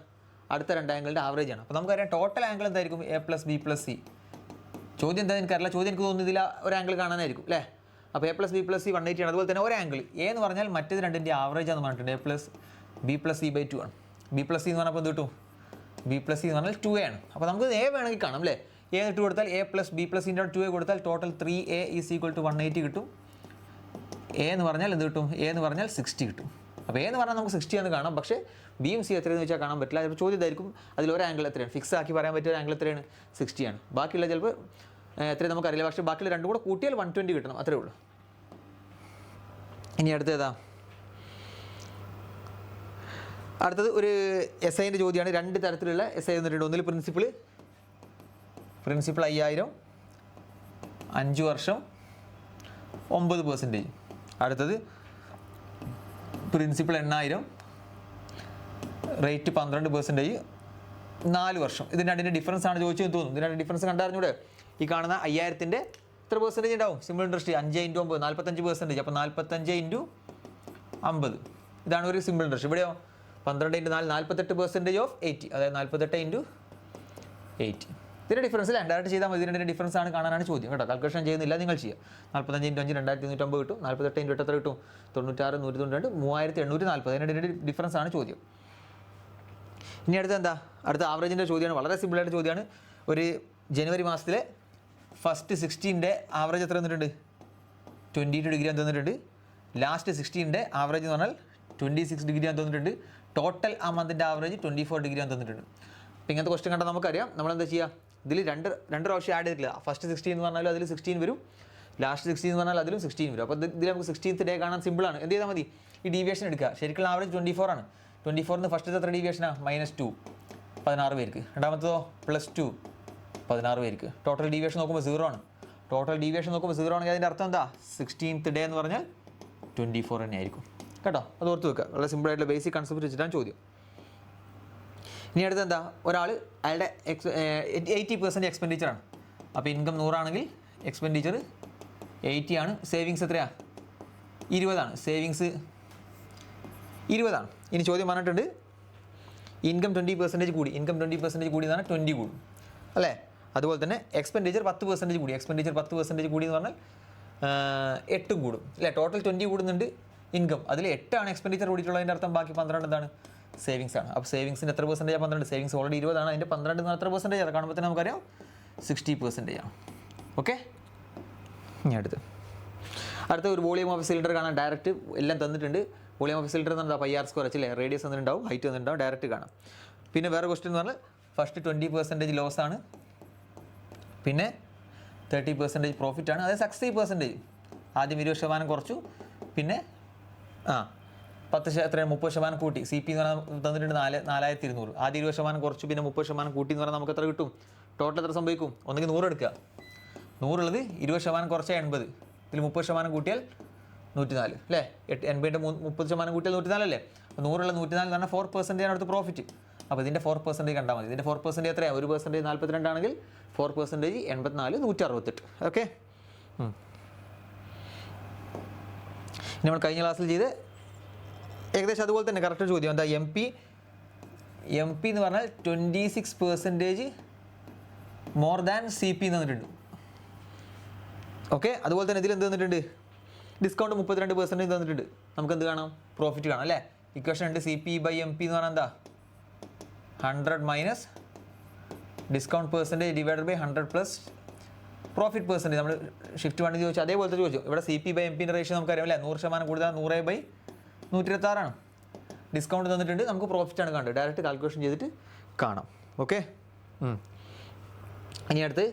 അടുത്ത രണ്ട് ആംഗിളിൻ്റെ ആവറേജ് ആണ്. അപ്പോൾ നമുക്കറിയാം ടോട്ടൽ ആംഗിൾ എന്തായിരിക്കും A plus B plus C. ചോദ്യം എന്താ എനിക്കറിയില്ല, ചോദ്യം എനിക്ക് തോന്നുന്നു ഇതിൽ ഒരു ആംഗിൾ കാണാനായിരിക്കും അല്ലേ. അപ്പോൾ A plus B plus C 180 ആണ്. അതുപോലെ തന്നെ ഒരു ആംഗിൾ എ എന്ന് പറഞ്ഞാൽ മറ്റേത് രണ്ടിൻ്റെ ആവറേജ് ആണെന്ന് പറഞ്ഞിട്ടുണ്ട്. A plus B plus c by 2 ആണ്. ബി പ്ലസ് സി എന്ന് പറഞ്ഞപ്പോൾ എന്ത് കിട്ടും? ബി പ്ലസ് സി എന്ന് പറഞ്ഞാൽ 2a ആണ്. അപ്പോൾ നമുക്ക് എ വേണമെങ്കിൽ കാണാം അല്ലേ. എ ഇട്ട് കൊടുത്താൽ എ പ്ലസ് ബി പ്ലസ് സിൻ്റെ 2a കൊടുത്താൽ total 3a is equal to 180 കിട്ടും. എ എന്ന് പറഞ്ഞാൽ എന്ത് കിട്ടും? എ എന്ന് പറഞ്ഞാൽ 60 കിട്ടും. അപ്പോൾ എ എന്ന് പറഞ്ഞാൽ നമുക്ക് 60 ആണ് കാണാം. പക്ഷേ ബിയും സി എത്രയെന്ന് വെച്ചാൽ കാണാൻ പറ്റില്ല. ചിലപ്പോൾ ചോദ്യം ഇതായിരിക്കും, അതിലൊരു ആംഗിൾ എത്രയാണ് ഫിക്സ് ആക്കി പറയാൻ പറ്റിയ ഒരു ആംഗിൾ എത്രയാണ്? 60 ആണ്. ബാക്കിയുള്ള ചിലപ്പോൾ എത്രയും നമുക്കറിയില്ല. പക്ഷേ ബാക്കിയുള്ള രണ്ടും കൂടെ കൂട്ടിയാൽ 120 കിട്ടണം, അത്രേ ഉള്ളൂ. ഇനി അടുത്തതാ, അടുത്തത് ഒരു എസ് ഐൻ്റെ ചോദ്യമാണ്. രണ്ട് തരത്തിലുള്ള എസ് ഐ വന്നിട്ടുണ്ട്. ഒന്നിൽ പ്രിൻസിപ്പിൾ 5000, 5 വർഷം 9%. അടുത്തത് പ്രിൻസിപ്പിൾ 8000, റേറ്റ് 12%, 4 വർഷം. ഇതിൻ്റെ രണ്ടിൻ്റെ ഡിഫറൻസ് ആണ് ചോദിച്ചതെന്ന് തോന്നുന്നു. ഇതിൻ്റെ രണ്ട് ഡിഫറൻസ് കണ്ടറിഞ്ഞൂടെ? ഈ കാണുന്ന 5000ൻ്റെ എത്ര പെർസെൻറ്റേജ് ഉണ്ടാവും? Simple interest 5 × 9 45%. അപ്പോൾ 45 × 50 ഇതാണ് ഒരു സിമ്പിൾ ഇൻട്രസ്റ്റ്. ഇവിടെയോ 12 × 4 48% ഓഫ് 80, അതായത് 48 × 80. ഇതിൻ്റെ ഡിഫറൻസ് അല്ല, ഡയറക്റ്റ് ചെയ്താൽ മതി. ഇതിൻ്റെ ഡിഫറൻസ് ആണ് കാണാനാണ് ചോദ്യം കേട്ടോ. കാൽക്കുലേഷൻ ചെയ്യുന്നില്ല, നിങ്ങൾ ചെയ്യുക. 45 × 5 2250 കിട്ടും. 48 × 8 എത്ര കിട്ടും? 96, 192, 3840. അതിൻ്റെ ഡിഫറൻസ് ആണ് ചോദ്യം. ഇനി അടുത്ത എന്താ? അടുത്ത ആവറേജിൻ്റെ ചോദ്യമാണ്. വളരെ സിമ്പിളായിട്ട് ചോദ്യമാണ്. ഒരു ജനുവരി മാസത്തിലെ ഫസ്റ്റ് 60ൻ്റെ ആവറേജ് എത്ര തന്നിട്ടുണ്ട്? 22 ഡിഗ്രി എന്ന് തന്നിട്ടുണ്ട്. ലാസ്റ്റ് 60ൻ്റെ ആവറേജ് എന്ന് പറഞ്ഞാൽ 26 ഡിഗ്രി എന്ന് തന്നിട്ടുണ്ട്. ടോട്ടൽ ആ മന്തിൻ്റെ ആവറേജ് 24 ഡിഗ്രി എന്ന് തന്നിട്ടുണ്ട്. അപ്പോൾ ഇങ്ങനത്തെ ക്വസ്റ്റൻ കണ്ടാൽ നമുക്കറിയാം നമ്മളെന്താ ചെയ്യുക? ഇതിൽ രണ്ട് പ്രാവശ്യം ആഡ് ചെയ്തിട്ടില്ല. ഫസ്റ്റ് 60 എന്ന് പറഞ്ഞാൽ അതിൽ 16 വരും, ലാസ്റ്റ് 60 എന്ന് പറഞ്ഞാൽ അതിലും 16 വരും. അപ്പോൾ ഇതിൽ നമുക്ക് 16th ഡേ കാണാൻ സിമ്പിളാണ്. എന്ത് ചെയ്താൽ മതി? ഈ ഡീവിയേഷൻ എടുക്കുക. ശരിക്കുള്ള ആവറേജ് 24 ആണ്. 24ന്ന് ഫസ്റ്റ് എത്ര ഡീവിയേഷനാണ്? -2 16 പേർക്ക്. രണ്ടാമത്തതോ +2 16 പേർക്ക്. ടോട്ടൽ ഡീവിയേഷൻ നോക്കുമ്പോൾ 0 ആണ്. ടോട്ടൽ ഡീവിയേഷൻ നോക്കുമ്പോൾ 0 ആണെങ്കിൽ അതിൻ്റെ അർത്ഥം എന്താ? 16th ഡേ എന്ന് പറഞ്ഞാൽ 24 തന്നെ ആയിരിക്കും കേട്ടോ. അത് ഓർത്ത് വെക്കുക. വളരെ സിമ്പിളായിട്ടുള്ള ബേസിക് കൺസെപ്റ്റ് വെച്ചിട്ടാണ് ചോദ്യം. ഇനി അടുത്ത് എന്താ? ഒരാൾ അയാളുടെ 80% എക്സ്പെൻഡിച്ചറാണ്. അപ്പോൾ ഇൻകം 100 ആണെങ്കിൽ എക്സ്പെൻഡിച്ചർ 80 ആണ്. സേവിങ്സ് എത്രയാണ്? 20 ആണ്. സേവിങ്സ് 20 ആണ്. ഇനി ചോദ്യം പറഞ്ഞിട്ടുണ്ട് ഇൻകം 20% കൂടി. ഇൻകം 20% കൂടി എന്ന് പറഞ്ഞാൽ 20 കൂടും അല്ലേ. അതുപോലെ തന്നെ എക്സ്പെൻഡിച്ചർ 10% കൂടി. എക്സ്പെൻഡിച്ചർ 10% കൂടി എന്ന് പറഞ്ഞാൽ 8 കൂടും അല്ലേ. ടോട്ടൽ 20 കൂടുന്നുണ്ട് ഇൻകം. അതിൽ 8 ആണ് എക്സ്പെൻഡിച്ചർ കൂടിയിട്ടുള്ളതിൻ്റെ അർത്ഥം ബാക്കി 12 എന്താണ്? സേവിങ്സ് ആണ്. അപ്പോൾ സേവിങ്സിൻ്റെ എത്ര പെർസെൻറ്റേജ്? 12. സേവിങ്സ് ഓൾറെഡി 20 ആണ്. അതിൻ്റെ 12 എന്ന് എത്ര പെർസെൻറ്റേജ് ആണ്? കാണുമ്പോൾ തന്നെ നമുക്കറിയാം 60% ആണ്. ഓക്കെ. ഇനി അടുത്ത ഒരു വോളിയം ഓഫ് സിലിണ്ടർ കാണാൻ. ഡയറക്റ്റ് എല്ലാം തന്നിട്ടുണ്ട്. വോളിയം ഓഫ് സിലിണ്ടർ എന്ന് പറഞ്ഞാൽ πr² അല്ലേ. റേഡിയസ് തന്നിട്ടുണ്ടാവും, ഹൈറ്റ് തന്നിട്ടുണ്ടാവും. ഡയറക്റ്റ് കാണാം. പിന്നെ വേറെ ക്വസ്റ്റ്യൻ എന്ന് പറഞ്ഞാൽ ഫസ്റ്റ് 20% ലോസ് ആണ്, പിന്നെ 30% പ്രോഫിറ്റ് ആണ്. അതായത് 60%. ആദ്യം 20% കുറച്ചു, പിന്നെ 30% കൂട്ടി. CP എന്ന് പറഞ്ഞാൽ തന്നിട്ടുണ്ട് 4200. ആദ്യം 20% കുറച്ചു, പിന്നെ 30% കൂട്ടി എന്ന് പറഞ്ഞാൽ നമുക്ക് എത്ര കിട്ടും? ടോട്ടൽ എത്ര സംഭവിക്കും? ഒന്നെങ്കിൽ 100 എടുക്കുക. 100 ഉള്ളത് 20% കുറച്ചാൽ 80. ഇതിൽ 30% കൂട്ടിയാൽ 104 അല്ലേ. 80ൻ്റെ 30% കൂട്ടിയാൽ 104 അല്ലേ. അപ്പോൾ 100 104 എന്ന് പറഞ്ഞാൽ 4% ആണ് അടുത്ത് പ്രോഫിറ്റ്. അപ്പോൾ ഇതിൻ്റെ 4% കണ്ടാൽ മതി. ഇതിൻ്റെ 4% എത്രയാണ്? 1% 42 ആണെങ്കിൽ 4% 84, 168. ഓക്കെ. ഇനി നമ്മൾ കഴിഞ്ഞ ക്ലാസ്സിൽ ചെയ്ത് ഏകദേശം അതുപോലെ തന്നെ കറക്റ്റ് ചോദ്യം എന്താ? എം പി എന്ന് പറഞ്ഞാൽ 26% മോർ ദാൻ CP എന്ന് തന്നിട്ടുണ്ട്. ഓക്കെ. അതുപോലെ തന്നെ ഇതിൽ എന്ത് തന്നിട്ടുണ്ട്? ഡിസ്കൗണ്ട് 32% തന്നിട്ടുണ്ട്. നമുക്ക് എന്ത് കാണാം? പ്രോഫിറ്റ് കാണാം അല്ലേ. ഇക്വേഷൻ ഉണ്ട്. CP/MP എന്ന് പറഞ്ഞാൽ എന്താ? 100 minus discount percentage divided by 100 plus profit percentage. നമ്മൾ ഷിഫ്റ്റ് 1 ചോദിച്ചു, അതേപോലത്തെ ചോദിച്ചു. ഇവിടെ CP/MP റേഷ്യോ നമുക്കറിയാം അല്ലേ. 100% കൂടുതൽ 100/126 ആണ്. ഡിസ്കൗണ്ട് തന്നിട്ടുണ്ട്, നമുക്ക് പ്രോഫിറ്റ് ആണ് കണ്ടത്. ഡയറക്റ്റ് കാൽക്കുലേഷൻ ചെയ്തിട്ട് കാണാം. ഓക്കെ. ഇനി അടുത്ത്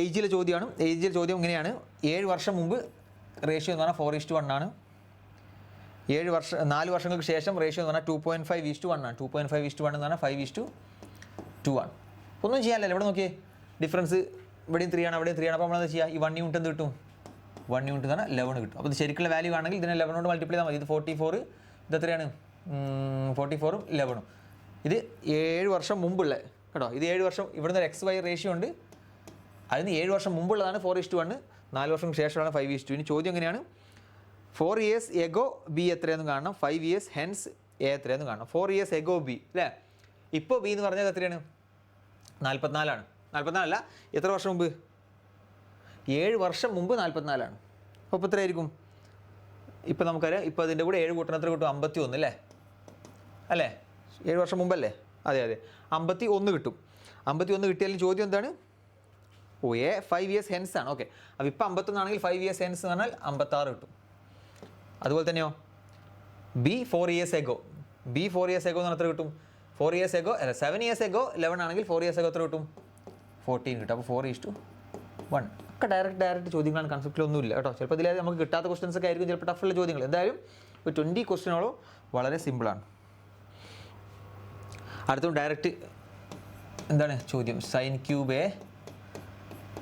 ഏജിലെ ചോദ്യമാണ്. ഏജിലെ ചോദ്യം ഇങ്ങനെയാണ്. 7 വർഷം മുമ്പ് റേഷ്യോ എന്ന് പറഞ്ഞാൽ 4:1 ആണ്. 4 വർഷങ്ങൾക്ക് ശേഷം റേഷ്യോ എന്ന് പറഞ്ഞാൽ 2.5:1 ആണ്. 2.5:1 എന്ന് പറഞ്ഞാൽ 5:2 ആണ്. ഒന്നും ചെയ്യാനല്ലോ. ഇവിടെ നോക്കിയേ, ഡിഫറൻസ് ഇവിടെയും 3 ആണ്, അവിടെയും 3 ആണ്. അപ്പോൾ നമ്മളെന്താ ചെയ്യുക? ഈ 1 യൂണിറ്റ് എന്ത് കിട്ടും? 1 യൂണിറ്റ് എന്ന് പറഞ്ഞാൽ 11 കിട്ടും. അപ്പോൾ ഇത് ശരിക്കുള്ള വാല്യൂ ആണെങ്കിൽ ഇതിനെ 11 കൊണ്ട് മൾട്ടിപ്ലൈ ചെയ്താൽ മതി. ഇത് 44, ഇത് എത്രയാണ്? 44ഉം 11ഉം. ഇത് 7 വർഷം മുമ്പുള്ള കേട്ടോ. ഇത് 7 വർഷം. ഇവിടുന്ന് ഒരു XY റേഷ്യോ ഉണ്ട്. അതിന് 7 വർഷം മുമ്പുള്ളതാണ് 4:1. 4 വർഷം ശേഷമാണ് 5:2. ഇനി ചോദ്യം എങ്ങനെയാണ്? 4 years എഗോ ബി എത്രയെന്ന് കാണണം. 5 years ഹെൻസ് എ എത്രയാണെന്ന് കാണണം. 4 years ago ബി അല്ലേ. ഇപ്പോൾ ബി എന്ന് പറഞ്ഞാൽ എത്രയാണ്? 44 44 എത്ര വർഷം മുമ്പ്? 7 വർഷം മുമ്പ് 44. അപ്പോൾ എത്രയായിരിക്കും? ഇപ്പോൾ നമുക്കറിയാം, ഇപ്പോൾ അതിൻ്റെ കൂടെ 7 കൂട്ടണം എത്ര കിട്ടും? 51 അല്ലേ 7 വർഷം മുമ്പല്ലേ? അതെ 51 കിട്ടും. 51 കിട്ടിയാലും ചോദ്യം എന്താണ്? ഓ 5 years hence ആണ്. ഓക്കെ, അപ്പോൾ ഇപ്പോൾ 51 ആണെങ്കിൽ 5 years hence എന്ന് പറഞ്ഞാൽ 56 കിട്ടും. അതുപോലെ തന്നെയോ B 4 years ago B 4 years ago എന്ന് പറഞ്ഞാൽ എത്ര കിട്ടും? 4 years ago അല്ല 7 years ago 11 ആണെങ്കിൽ 4 years ago എത്ര കിട്ടും? 14 കിട്ടും. അപ്പോൾ 4:1 ഒക്കെ ഡയറക്റ്റ് ചോദ്യങ്ങളാണ്, കൺസെപ്റ്റിലൊന്നുമില്ല കേട്ടോ. ചിലപ്പോൾ ഇതിൽ നമുക്ക് കിട്ടാത്ത ക്വസ്റ്റൻസ് ഒക്കെ ആയിരിക്കും, ചിലപ്പോൾ ടഫുള്ള ചോദ്യങ്ങൾ. എന്തായാലും ഒരു 20 ക്വസ്റ്റ്യനോളം വളരെ സിമ്പിളാണ്. അടുത്തും ഡയറക്റ്റ് എന്താണ് ചോദ്യം? Sine cube a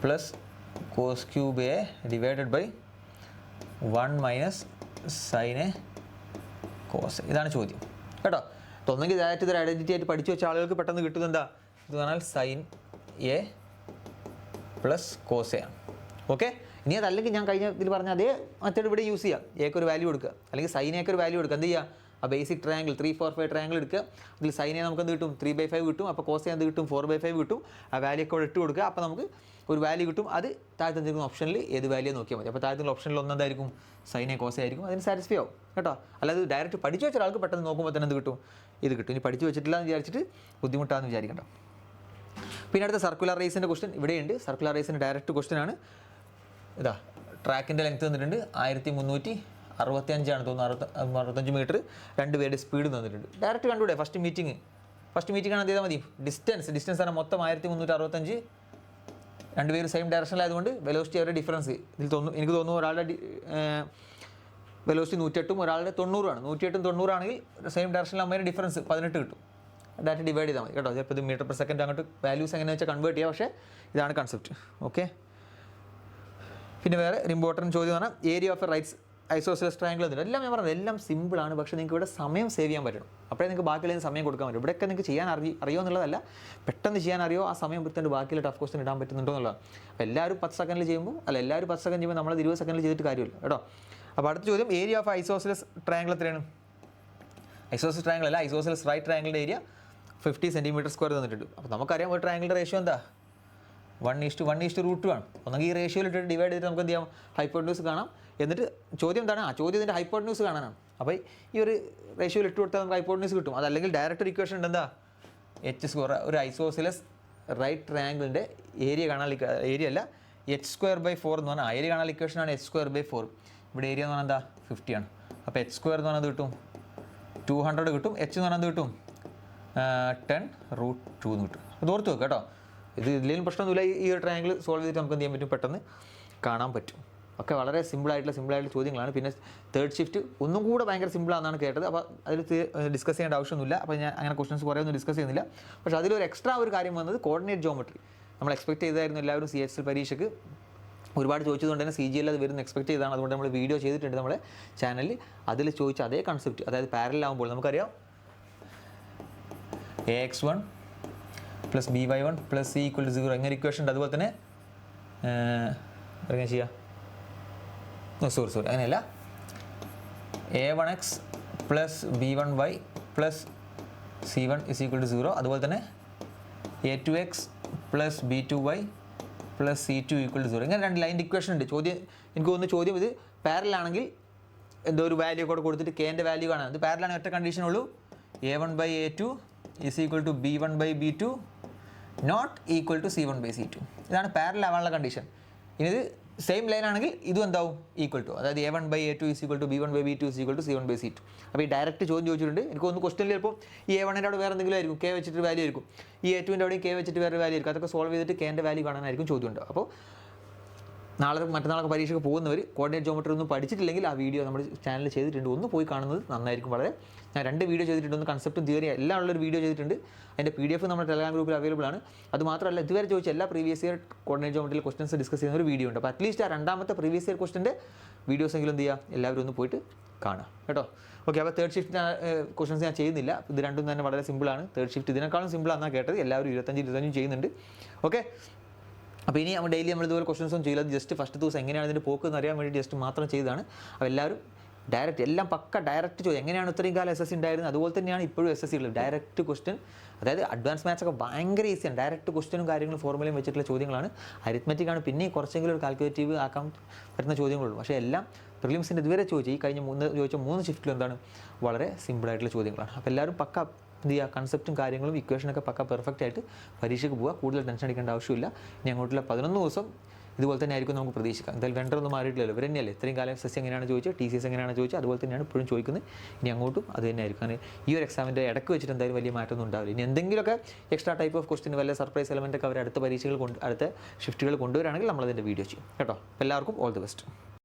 plus cos cube a divided by 1 minus sine a cos. ഇതാണ് ചോദ്യം കേട്ടോ. ഒന്നെങ്കിൽ ഇതായിട്ട് ഇതൊരു ഐഡൻറ്റിറ്റി ആയിട്ട് പഠിച്ചു വെച്ച ആളുകൾക്ക് പെട്ടെന്ന് കിട്ടുന്നത് എന്താ? ഇത് പറഞ്ഞാൽ sine a plus cos a ആണ്. ഓക്കെ, ഇനി അതല്ലെങ്കിൽ ഞാൻ കഴിഞ്ഞ ഇതിൽ പറഞ്ഞ അതേ മെത്തേഡ് ഇവിടെ യൂസ് ചെയ്യാം. എക്ക് ഒരു വാല്യൂ എടുക്കുക, അല്ലെങ്കിൽ സൈനേക്ക് ഒരു വാല്യൂ എടുക്കുക. എന്ത് ചെയ്യുക? ആ ബേസിക് ട്രയാങ്കിൾ 3, 4, 5 ട്രയാങ്കിൾ എടുക്കുക. അതിൽ സൈനെ നമുക്ക് എന്ത് കിട്ടും? 3/5 കിട്ടും. അപ്പോൾ കോസ് എന്ത് കിട്ടും? 4/5 കിട്ടും. ആ വാല്യൂ ഒക്കെ ഇവിടെ ഇട്ട് കൊടുക്കുക. അപ്പോൾ നമുക്ക് ഒരു വാല്യൂ കിട്ടും. അത് താഴത്തെ എന്തെങ്കിലും ഓപ്ഷനിൽ ഏത് വാല്യൂ നോക്കിയാൽ മതി. അപ്പോൾ താഴത്തെ ഓപ്ഷനിൽ ഒന്നെന്തായിരിക്കും? സൈനെ കോസെ ആയിരിക്കും. അതിന് സാറ്റിസ്ഫൈ ആവും കേട്ടോ. അല്ലാതെ ഡയറക്റ്റ് പഠിച്ചു വെച്ച ഒരാൾക്ക് പെട്ടെന്ന് നോക്കുമ്പോൾ തന്നെ എന്ത് കിട്ടും? ഇത് കിട്ടും. ഇനി പഠിച്ചു വെച്ചിട്ടില്ല എന്ന് വിചാരിച്ചിട്ട് ബുദ്ധിമുട്ടാണെന്ന് വിചാരിക്കണ്ട. പിന്നെ അടുത്ത സർക്കുലർ റേസിൻ്റെ ക്വസ്റ്റൻ ഇവിടെയുണ്ട്. സർക്കുലർ റേസിൻ്റെ ഡയറക്റ്റ് ക്വസ്റ്റൻ ആണ്. ഇതാ ട്രാക്കിൻ്റെ ലെങ്ത് തന്നിട്ടുണ്ട് 1365 തോന്നുന്നു, 65 മീറ്റർ. 2 പേരുടെ സ്പീഡ് തന്നിട്ടുണ്ട്. ഡയറക്റ്റ് കണ്ടുകൂടെ? ഫസ്റ്റ് മീറ്റിംഗ് ആണ്. എന്ത് ചെയ്താൽ മതി? ഡിസ്റ്റൻസ് ആണ് മൊത്തം 1365. 2 പേര് സെയിം ഡയറക്ഷനിലായതുകൊണ്ട് വെലോസിറ്റി അവരുടെ ഡിഫറൻസ് ഇതിൽ എനിക്ക് തോന്നുന്നു ഒരാളുടെ വെലോസിറ്റി 108 ഒരാളുടെ 90 ആണ്. 108 90 ആണെങ്കിൽ സെയിം ഡയറക്ഷനിലാകുമ്പോൾ അതിന് ഡിഫറൻസ് 18 കിട്ടും. ഡയറക്റ്റ് ഡിവൈഡ് ചെയ്താൽ മതി കേട്ടോ. ചിലപ്പോൾ ഇത് മീറ്റർ പെർ സെക്കൻഡ് അങ്ങോട്ട് വാല്യൂസ് എങ്ങനെയാണെന്ന് വെച്ചാൽ കൺവേർട്ട് ചെയ്യുക. പക്ഷേ ഇതാണ് കൺസെപ്റ്റ്. ഓക്കെ, പിന്നെ വേറെ ഒരു ഇമ്പോർട്ടൻറ്റ് ചോദ്യം പറഞ്ഞാൽ area of A rights isosceles triangle എന്നിട്ട് എല്ലാം ഞാൻ പറഞ്ഞത് എല്ലാം സിമ്പിളാണ്. പക്ഷേ നിങ്ങൾക്ക് ഇവിടെ സമയം സേവ് ചെയ്യാൻ പറ്റണം. അപ്പോഴേ നിങ്ങൾക്ക് ബാക്കിയുള്ള സമയം കൊടുക്കാൻ പറ്റും. ഇവിടെയൊക്കെ നിങ്ങൾക്ക് ചെയ്യാൻ അറിയോ എന്നുള്ളതല്ല, പെട്ടെന്ന് ചെയ്യാൻ അറിയോ ആ സമയം എടുത്തുകൊണ്ട് ബാക്കിയുള്ള ടഫ് ക്വസ്റ്റൻ ഇടാൻ പറ്റുന്നുണ്ടോ എന്നുള്ളതാണ്. അപ്പോൾ എല്ലാവരും 10 സെക്കൻഡിൽ ചെയ്യുമ്പോൾ എല്ലാവരും 10 സെക്കൻഡ് ചെയ്യുമ്പോൾ നമ്മളത് 20 സെക്കൻഡിൽ ചെയ്തിട്ട് കാര്യമില്ല കേട്ടോ. അപ്പോൾ അടുത്ത ചോദ്യം ഏരിയ ഓഫ് ഐസോസിലസ് ട്രയാങ്കിൾ എത്രയാണ്? ഐസോസിലസ് ട്രയാങ്കിൾ അല്ല, ഐസോസിലസ് റൈറ്റ് ട്രയാങ്കിളിൻ്റെ ഏരിയ 50 cm² തന്നിട്ടുണ്ട്. അപ്പോൾ നമുക്കറിയാം ഒരു ട്രയാങ്കിളിൻ്റെ റേഷ്യോ എന്താ? 1:1:√2 ആണ്. ഒന്നെങ്കിൽ ഈ റേഷ്യോയിൽ ഇട്ടിട്ട് ഡിവൈഡ് ചെയ്തിട്ട് നമുക്ക് എന്ത് ചെയ്യാം? ഹൈപ്പോട്ടന്യൂസ് കാണാം. എന്നിട്ട് ചോദ്യം എന്താണ്? ആ ചോദ്യം ഇതിൻ്റെ ഹൈപ്പോട്ടന്യൂസ് കാണാനാണ്. അപ്പോൾ ഈ ഒരു റേഷ്യോയിൽ ഇട്ട് കൊടുത്താൽ നമുക്ക് ഹൈപ്പോട്ടന്യൂസ് കിട്ടും. അതല്ലെങ്കിൽ ഡയറക്റ്റ് ഇക്വേഷൻ ഉണ്ട്. എന്താ? h². ഒരു ഐസോസിലസ് റൈറ്റ് ട്രയാങ്കിളിൻ്റെ ഏരിയ കാണാൻ ഏരിയ അല്ല, h²/4 എന്ന് പറഞ്ഞാൽ ഏരിയ കാണാൻ ഇക്വേഷനാണ് h²/4. ഇവിടെ ഏരിയ എന്ന് പറഞ്ഞാൽ എന്താ? 50 ആണ്. അപ്പോൾ h² എന്ന് പറഞ്ഞത് കിട്ടും 200 കിട്ടും. h എന്ന് പറഞ്ഞത് കിട്ടും 10√2 എന്ന് കിട്ടും. അത് ഓർത്ത് വെക്കുക കേട്ടോ. ഇതിലും പ്രശ്നമൊന്നുമില്ല. ഈ ഒരു ട്രയാങ്കിൾ സോൾവ് ചെയ്തിട്ട് നമുക്ക് എന്ത് ചെയ്യാൻ പറ്റും? പെട്ടെന്ന് കാണാൻ പറ്റും. ഒക്കെ വളരെ സിമ്പിളായിട്ടുള്ള ചോദ്യങ്ങളാണ്. പിന്നെ തേർഡ് ഷിഫ്റ്റ് ഒന്നും കൂടെ ഭയങ്കര സിമ്പിളാണെന്നാണ് കേട്ടത്. അപ്പോൾ അതിൽ ഡിസ്കസ് ചെയ്യേണ്ട ആവശ്യമൊന്നുമില്ല. അപ്പോൾ ഞാൻ അങ്ങനെ ക്വസ്റ്റൻസ് കുറേ ഒന്നും ഡിസ്കസ് ചെയ്യുന്നില്ല. പക്ഷേ അതിലൊരു എക്സ്ട്രാ ഒരു കാര്യം വന്നത് കോർഡിനേറ്റ് ജോമെട്രി. നമ്മൾ എക്സ്പെക്ട് ചെയ്തായിരുന്നു എല്ലാവരും CHL പരീക്ഷയ്ക്ക് ഒരുപാട് ചോദിച്ചതുകൊണ്ട് തന്നെ CGL അത് വരുന്ന എക്സ്പെക്ട് ചെയ്താണ്. അതുകൊണ്ട് നമ്മൾ വീഡിയോ ചെയ്തിട്ടുണ്ട് നമ്മുടെ ചാനലിൽ. അതിൽ ചോദിച്ച അതേ കൺസെപ്റ്റ്, അതായത് പാരലൽ നമുക്കറിയാം AX1 plus BY1 plus C = 0 എങ്ങനെ ഇക്വേഷൻ ഉണ്ട്. അതുപോലെ തന്നെ എങ്ങനെ ചെയ്യാം? സോറി അങ്ങനെയല്ല. A1X plus B1Y plus C1 = 0. അതുപോലെ തന്നെ A2X plus B2Y plus C2 = 0. ഇങ്ങനെ 2 ലൈൻ ഇക്വേഷൻ ഉണ്ട്. എനിക്ക് തോന്നുന്നു ചോദ്യം ഇത് പാരലാണെങ്കിൽ എന്തോ ഒരു വാല്യൂ കൂടെ കൊടുത്തിട്ട് Kൻ്റെ വാല്യൂ കാണാൻ. ഇത് പാരലാണ്. ഒറ്റ കണ്ടീഷനുള്ളൂ, A1/A2 = B1/B2 not equal to C1/C2. ഇതാണ് പാരലൽ ആവാനുള്ള കണ്ടീഷൻ. ഇനി ഇത് സെയിം ലൈൻ ആണെങ്കിൽ ഇതും എന്താവും? Equal to. അതായത് A1/A2 = B1/B2 = C1/C2. അപ്പോൾ ഈ ഡയറക്റ്റ് ചോദ്യം ചോദിച്ചിട്ടുണ്ട്. എനിക്ക് ഒന്ന് ക്വസ്റ്റനിൽ ചിലപ്പോൾ ഈ A1ൻ്റെ അവിടെ വേറെ എന്തെങ്കിലും ആയിരിക്കും, K വെച്ചിട്ട് വാല്യൂ ആയിരിക്കും. ഈ A2ൻ്റെ അവിടെയും K വെച്ചിട്ട് വേറെ വാല്യൂ ആയിരിക്കും. അതൊക്കെ സോൾവ് ചെയ്തിട്ട് Kൻ്റെ വാല്യൂ കാണാനായിരിക്കും ചോദ്യം ഉണ്ട്. അപ്പോൾ മറ്റന്നാളൊക്കെ പരീക്ഷയ്ക്ക് പോകുന്നവർ കോർഡിനേറ്റ് ജോമെട്രി ഒന്നും പഠിച്ചിട്ടില്ലെങ്കിൽ ആ വീഡിയോ നമ്മുടെ ചാനലിൽ ചെയ്തിട്ടുണ്ട്. ഒന്ന് പോയി കാണുന്നത് നന്നായിരിക്കും. വളരെ ഞാൻ 2 വീഡിയോ ചെയ്തിട്ടുണ്ട്. ഒന്ന് കൺസെപ്റ്റും തിയറി എല്ലാം ഉള്ളൊരു വീഡിയോ ചെയ്തിട്ടുണ്ട്. അതിൻ്റെ PDF നമ്മുടെ ടെലഗ്രാം ഗ്രൂപ്പിൽ അവൈലബിൾ ആണ്. അത് മാത്രമല്ല ഇതുവരെ ചോദിച്ച എല്ലാ പ്രീവിയസ് ഇയർ കോർഡിനേറ്റ് ജോമെട്രിയിൽ ക്വസ്റ്റൻസ് ഡിസ്കസ് ചെയ്യുന്ന ഒരു വീഡിയോ ഉണ്ട്. അപ്പോൾ അറ്റ്ലീസ്റ്റ് ആ രണ്ടാമത്തെ പ്രീവിയസ് ഇയർ ക്വസ്റ്റൻ്റെ വീഡിയോസ് എങ്കിലും എന്ത് ചെയ്യുക? എല്ലാവരും ഒന്ന് പോയിട്ട് കാണുക കേട്ടോ. ഓക്കെ, അപ്പോൾ തേർഡ് ഷിഫ്റ്റ് ക്വസ്റ്റൻസ് ഞാൻ ചെയ്യുന്നില്ല. ഇത് രണ്ടും തന്നെ വളരെ സിമ്പിളാണ്. തേർഡ് ഷിഫ്റ്റ് ഇതിനേക്കാളും സിമ്പിളാണെന്നാണ് കേട്ടത്. എല്ലാവരും 25 ചെയ്യുന്നുണ്ട്. ഓക്കെ, അപ്പോൾ ഇനി നമ്മൾ ഡെയിലി നമ്മൾ ഇതുപോലെ ക്വസ്റ്റൻസ് ഒന്നും ചെയ്യില്ല. ജസ്റ്റ് ഫസ്റ്റ് ദിവസം എങ്ങനെയാണ് ഇതിൻ്റെ പോക്ക് എന്ന് അറിയാൻ വേണ്ടി ജസ്റ്റ് മാത്രം ചെയ്തതാണ്. അപ്പോൾ എല്ലാവരും ഡയറക്റ്റ് എല്ലാം പക്ക ഡയറക്റ്റ് ചോദ്യം. എങ്ങനെയാണ് ഇത്രയും കാലം SSC ഉണ്ടായിരുന്നത് അതുപോലെ തന്നെയാണ് ഇപ്പോഴും SSC ഉള്ളത്. ഡയറക്റ്റ് ക്വസ്റ്റ്യൻ, അതായത് അഡ്വാൻസ് മാത്സ് ഒക്കെ ഭയങ്കര ഈസിയാണ്. ഡയറക്റ്റ് ക്വസ്റ്റ്യനും കാര്യങ്ങളും ഫോർമുലയും വെച്ചിട്ടുള്ള ചോദ്യങ്ങളാണ്. അരിത്മെറ്റിക് ആണ് പിന്നെ കുറച്ചെങ്കിലും ഒരു കാൽക്കുലേറ്റീവ് ആക്കാൻ പറ്റുന്ന ചോദ്യങ്ങളുള്ളൂ. പക്ഷേ എല്ലാം പ്രിലിംസിൻ്റെ ഇതുവരെ ചോദിച്ചു ഈ കഴിഞ്ഞ ചോദിച്ച 3 ഷിഫ്റ്റിലും എന്താണ് വളരെ സിമ്പിളായിട്ടുള്ള ചോദ്യങ്ങളാണ്. അപ്പോൾ എല്ലാവരും പക്ക എന്ത് ചെയ്യുക, കൺസെപ്റ്റും കാര്യങ്ങളും ഇക്വേഷനൊക്കെ പക്ക പെർഫെക്റ്റ് ആയിട്ട് പരീക്ഷയ്ക്ക് പോവുക. കൂടുതൽ ടെൻഷൻ അടിക്കേണ്ട ആവശ്യമില്ല. ഇനി അങ്ങോട്ടുള്ള 11 ദിവസം ഇതുപോലെ തന്നെ ആയിരിക്കും നമുക്ക് പ്രതീക്ഷിക്കാം. എന്തായാലും വെണ്ടറൊന്നും മാറിയിട്ടില്ലല്ലോ, ഇവർ തന്നെയല്ലേ ഇത്രയും കാലം SSC എങ്ങനെയാണ് ചോദിച്ചത്, TCS എങ്ങനെയാണ് ചോദിച്ചത്, അതുപോലെ തന്നെയാണ് ഇപ്പോഴും ചോദിക്കുന്നത്. ഇനി അങ്ങോട്ടും അത് തന്നെ ആയിരിക്കും. കാരണം ഈ ഒരു എക്സാമിൻ്റെ ഇടയ്ക്ക് വെച്ചിട്ട് എന്തായാലും വലിയ മാറ്റമൊന്നും ഉണ്ടാവില്ല. ഇനി എന്തെങ്കിലുമൊക്കെ എക്സ്ട്രാ ടൈപ്പ് ഓഫ് ക്വസ്റ്റ്യൻ വല്ല സർപ്രൈസ് എലമെൻ്റ് ഒക്കെ അവർ അടുത്ത പരീക്ഷകൾ അടുത്ത ഷിഫ്റ്റുകൾ കൊണ്ടുവരാണെങ്കിൽ നമ്മളതിൻ്റെ വീഡിയോ ചെയ്യും കേട്ടോ. എല്ലാവർക്കും ഓൾ ദി ബെസ്റ്റ്.